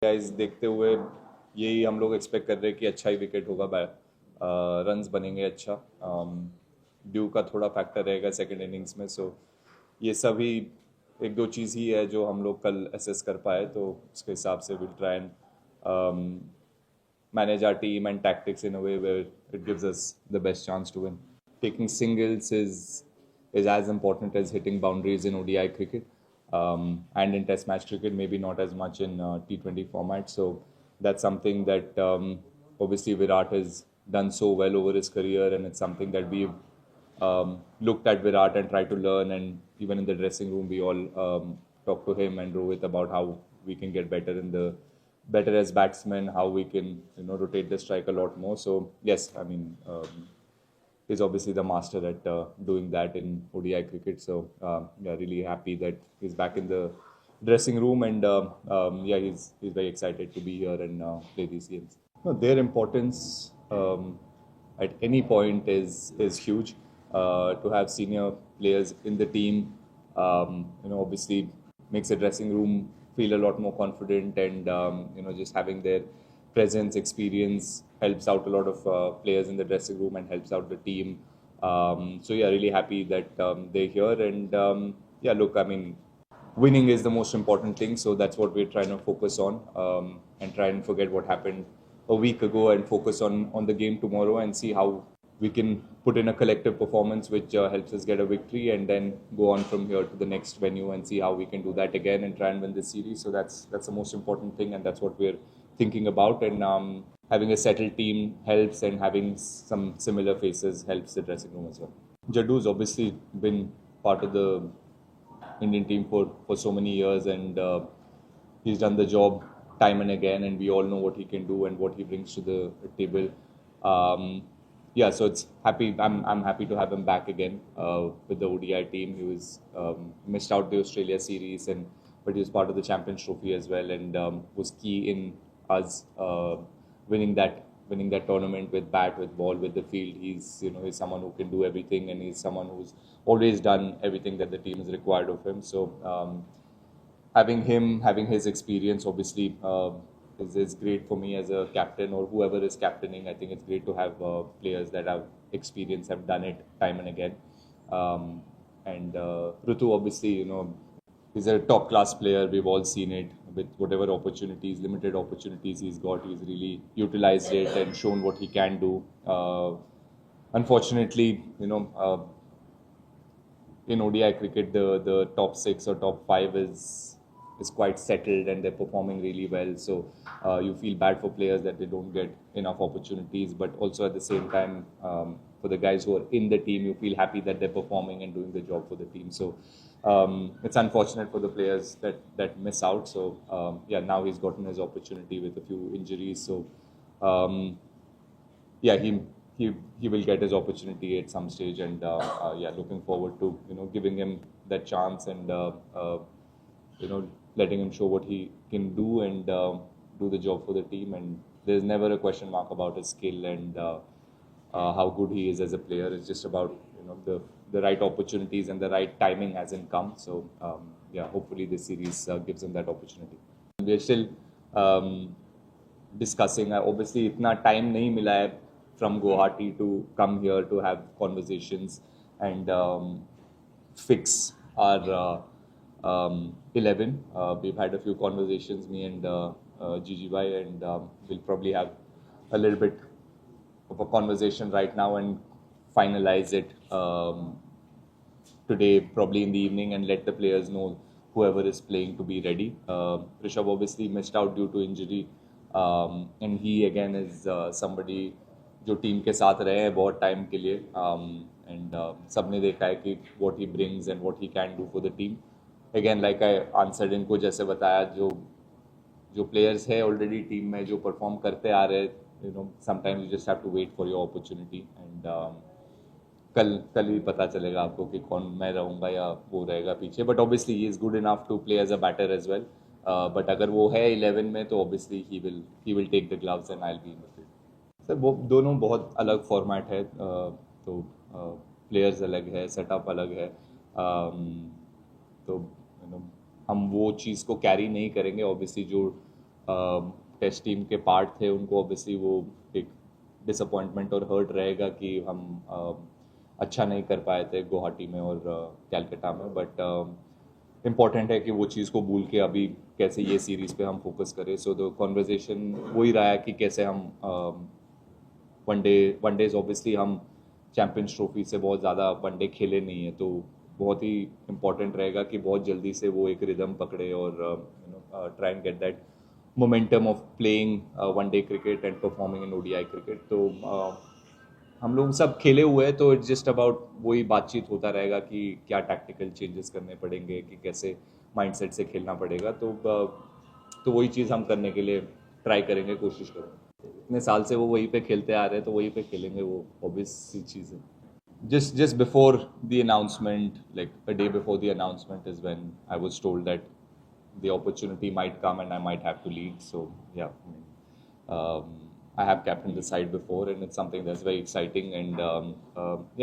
Guys देखते हुए यही हम लोग एक्सपेक्ट कर रहे हैं कि अच्छा ही विकेट होगा, रन्स बनेंगे अच्छा। ड्यू का थोड़ा फैक्टर रहेगा सेकंड इनिंग्स में, सो ये सभी एक दो चीज़ ही है जो हम लोग कल असेस कर पाए, तो उसके हिसाब से will try and manage our team and tactics in a way where it gives us the best chance to win. Taking singles is as important as hitting boundaries in ODI cricket, and in Test match cricket, maybe not as much in T20 format. So that's something that obviously Virat has done so well over his career, and it's something that we've looked at Virat and tried to learn. And even in the dressing room, we all talked to him and Rohit about how we can get better as batsmen, how we can rotate the strike a lot more. So yes, I mean he's obviously the master at doing that in ODI cricket. So yeah, really happy that he's back in the dressing room, and yeah, he's very excited to be here and play these games. No, their importance at any point is huge. To have senior players in the team, obviously makes the dressing room feel a lot more confident, and just having their presence, experience helps out a lot of players in the dressing room and helps out the team. So yeah, really happy that they're here, and yeah, look, I mean, winning is the most important thing, so that's what we're trying to focus on, and try and forget what happened a week ago and focus on the game tomorrow and see how we can put in a collective performance which helps us get a victory, and then go on from here to the next venue and see how we can do that again and try and win this series. So that's the most important thing, and that's what we're thinking about. And having a settled team helps, and having some similar faces helps the dressing room as well. Jadu's obviously been part of the Indian team for so many years, and he's done the job time and again, and we all know what he can do and what he brings to the table. Yeah, so it's happy. I'm happy to have him back again with the ODI team. He was missed out the Australia series, but he was part of the Champions Trophy as well, and was key in us winning that tournament with bat, with ball, with the field. He's someone who can do everything, and he's someone who's always done everything that the team has required of him. So having his experience, obviously, is great for me as a captain, or whoever is captaining. I think it's great to have players that have experience, have done it time and again. And Rutu, obviously, he's a top class player. We've all seen it with whatever opportunities, limited opportunities he's got. He's really utilized it and shown what he can do. Unfortunately, in ODI cricket, the top six or top five is quite settled, and they're performing really well. So you feel bad for players that they don't get enough opportunities, but also at the same time, for the guys who are in the team, you feel happy that they're performing and doing the job for the team. So it's unfortunate for the players that miss out. So yeah, now he's gotten his opportunity with a few injuries. So yeah, he will get his opportunity at some stage, and yeah, looking forward to giving him that chance, and letting him show what he can do, and do the job for the team. And there's never a question mark about his skill and how good he is as a player. It's just about the right opportunities, and the right timing hasn't come. So yeah, hopefully this series gives him that opportunity. We're still discussing. Obviously, इतना time नहीं मिला है from Guwahati to come here to have conversations and fix our 11. We've had a few conversations, me and Gigi Bhai, and we'll probably have a little bit of a conversation right now and finalize it today, probably in the evening, and let the players know whoever is playing to be ready. Rishabh obviously missed out due to injury, and he again is somebody जो team के साथ रहे हैं बहुत time के लिए, and सबने देखा है कि what he brings and what he can do for the team. Again like I answered, इनको जैसे बताया, जो प्लेयर्स है ऑलरेडी टीम में जो परफॉर्म करते आ रहे, sometimes you just have to wait for your opportunity, and कल ही पता चलेगा आपको कि कौन, मैं रहूँगा या वो रहेगा पीछे. But obviously he is good enough to play as a batter as well. But अगर वो है 11 में, तो obviously he will take the gloves and I will be in the field. Sir वो दोनों बहुत अलग फॉर्मेट है, तो प्लेयर्स अलग है, सेटअप अलग है, तो हम वो चीज़ को कैरी नहीं करेंगे. ऑब्वियसली जो टेस्ट टीम के पार्ट थे, उनको ऑब्वियसली वो एक डिसअपॉइंटमेंट और हर्ट रहेगा कि हम अच्छा नहीं कर पाए थे गुवाहाटी में और कैलकाटा में, बट इम्पॉर्टेंट है कि वो चीज़ को भूल के अभी कैसे ये सीरीज़ पे हम फोकस करें. सो द कॉन्वर्जेशन वही रहा है कि कैसे हम वनडेज ऑब्वियसली हम चैम्पियंस ट्रॉफी से बहुत ज़्यादा वनडे खेले नहीं है, तो बहुत ही इम्पॉर्टेंट रहेगा कि बहुत जल्दी से वो एक रिदम पकड़े और try and get that momentum of playing one day cricket and performing in ODI cricket. तो हम लोग सब खेले हुए हैं, तो इट्स जस्ट अबाउट वही बातचीत होता रहेगा कि क्या टैक्टिकल चेंजेस करने पड़ेंगे, कि कैसे माइंडसेट से खेलना पड़ेगा. तो वही चीज़ हम करने के लिए ट्राई करेंगे, कोशिश करेंगे. इतने साल से वो वहीं पे खेलते आ रहे हैं, तो वहीं पे खेलेंगे, वो ऑब्वियस सी चीज़ है. Just before the announcement, like a day before the announcement, is when I was told that the opportunity might come and I might have to lead. So yeah, I have captained the side before, and it's something that's very exciting. And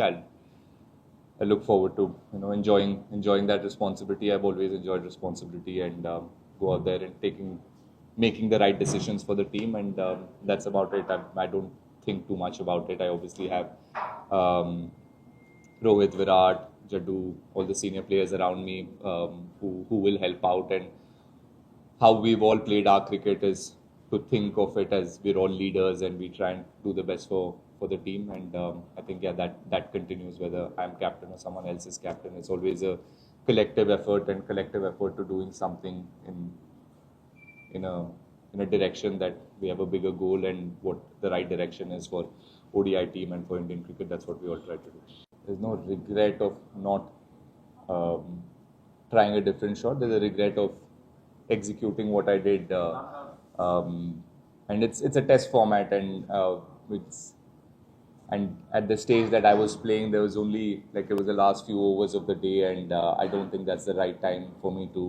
yeah, I look forward to enjoying that responsibility. I've always enjoyed responsibility, and go out there and making the right decisions for the team, and that's about it. I don't think too much about it. I obviously have Rohit, Virat, Jaddu, all the senior players around me who will help out, and how we've all played our cricket is to think of it as we're all leaders and we try and do the best for the team. And I think that continues whether I'm captain or someone else is captain. It's always a collective effort to doing something in a direction that we have a bigger goal, and what the right direction is for ODI team and for Indian cricket. That's what we all try to do. There's no regret of not trying a different shot. There's a regret of executing what I did, and it's a test format, and at the stage that I was playing, there was only it was the last few overs of the day, and I don't think that's the right time for me to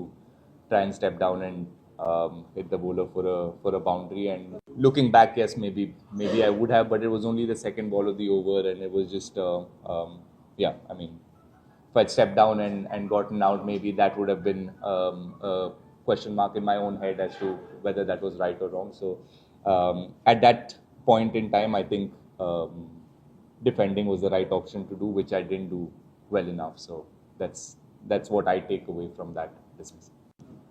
try and step down and hit the bowler for a boundary. And looking back, yes, maybe I would have, but it was only the second ball of the over, and it was just yeah. I mean, if I'd stepped down and gotten out, maybe that would have been a question mark in my own head as to whether that was right or wrong. So at that point in time, I think defending was the right option to do, which I didn't do well enough. So that's what I take away from that dismissal.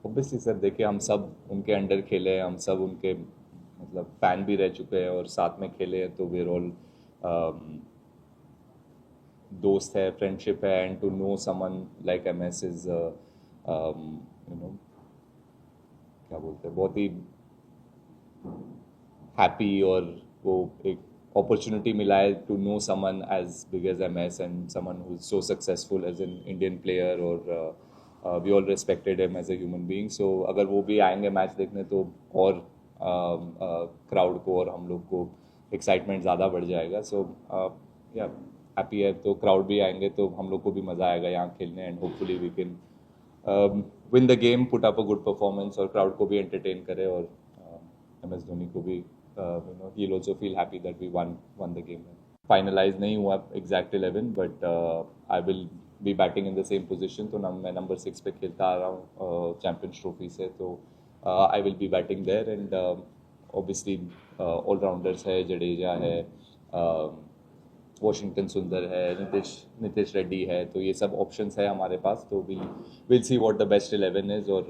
Obviously sir, देखिए हम सब उनके under खेले हैं, हम सब उनके मतलब फैन भी रह चुके हैं और साथ में खेले हैं, तो we're all दोस्त है, फ्रेंडशिप है, and to know someone like MS is क्या बोलते हैं, बहुत ही हैप्पी, और वो एक अपॉर्चुनिटी मिला है to know someone as big as MS and someone who is so successful as an Indian player, और we all respected him as a human being. So अगर वो भी आएंगे मैच देखने, तो और क्राउड को और हम लोग को एक्साइटमेंट ज़्यादा बढ़ जाएगा. सो या हैप्पी है, तो क्राउड भी आएंगे तो हम लोग को भी मज़ा आएगा यहाँ खेलने, and hopefully we can win the game, put up a good performance, और क्राउड को भी एंटरटेन करे, और MS धोनी को भी he will also feel happy that we won the game. Finalise नहीं हुआ exact 11, but I will be batting in the same position. तो मैं नंबर 6 पे खेलता आ रहा हूँ चैम्पियंस ट्रॉफी से, तो I will be batting there, and obviously allrounders है, जडेजा है, वॉशिंगटन सुंदर है, नीतीश रेड्डी है, तो ये सब ऑप्शंस है हमारे पास. तो will see what the best 11 is, और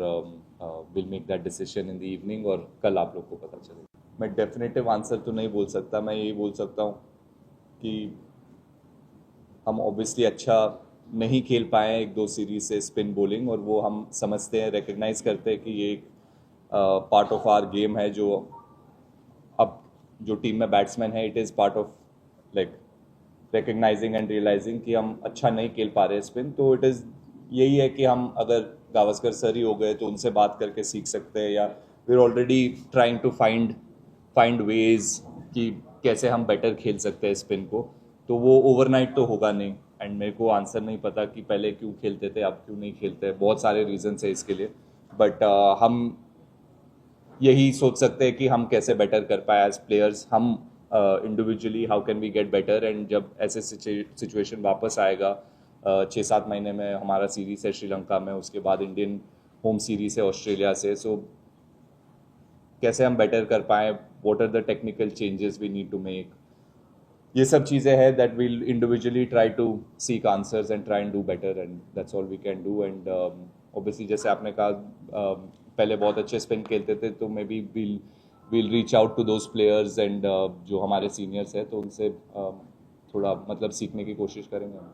will make that decision in the evening, और कल आप लोग को पता चलेगा. मैं डेफिनेटिव आंसर तो नहीं बोल सकता. मैं यही बोल सकता हूँ कि हम ऑब्वियसली अच्छा नहीं खेल पाए एक दो सीरीज से स्पिन बॉलिंग, और वो हम समझते हैं, रिकग्नाइज करते हैं कि ये एक पार्ट ऑफ आवर गेम है. जो अब जो टीम में बैट्समैन है, it is part of recognising and realising कि हम अच्छा नहीं खेल पा रहे स्पिन. तो इट इज़ यही है कि हम अगर गावस्कर सर ही हो गए तो उनसे बात करके सीख सकते हैं, या we are already trying to find ways कि कैसे हम बेटर खेल सकते हैं स्पिन को. तो वो ओवरनाइट तो होगा नहीं, एंड मेरे को आंसर नहीं पता कि पहले क्यों खेलते थे, अब क्यों नहीं खेलते. बहुत सारे रीजंस है इसके लिए, बट हम यही सोच सकते हैं कि हम कैसे बेटर कर पाए एज प्लेयर्स. हम individually how can we get better, and जब ऐसे सिचुएशन वापस आएगा 6-7 महीने में, हमारा सीरीज है श्रीलंका में, उसके बाद इंडियन होम सीरीज है ऑस्ट्रेलिया से. सो कैसे हम बेटर कर पाएँ, what are the technical changes we need to make, ये सब चीज़ें हैं that will individually try to seek answers and try and do better, and that's all we can do. And obviously जैसे आपने कहा पहले बहुत अच्छे स्पिन खेलते थे, तो maybe will reach out to those players and जो हमारे सीनियर्स हैं तो उनसे थोड़ा मतलब सीखने की कोशिश करेंगे हम.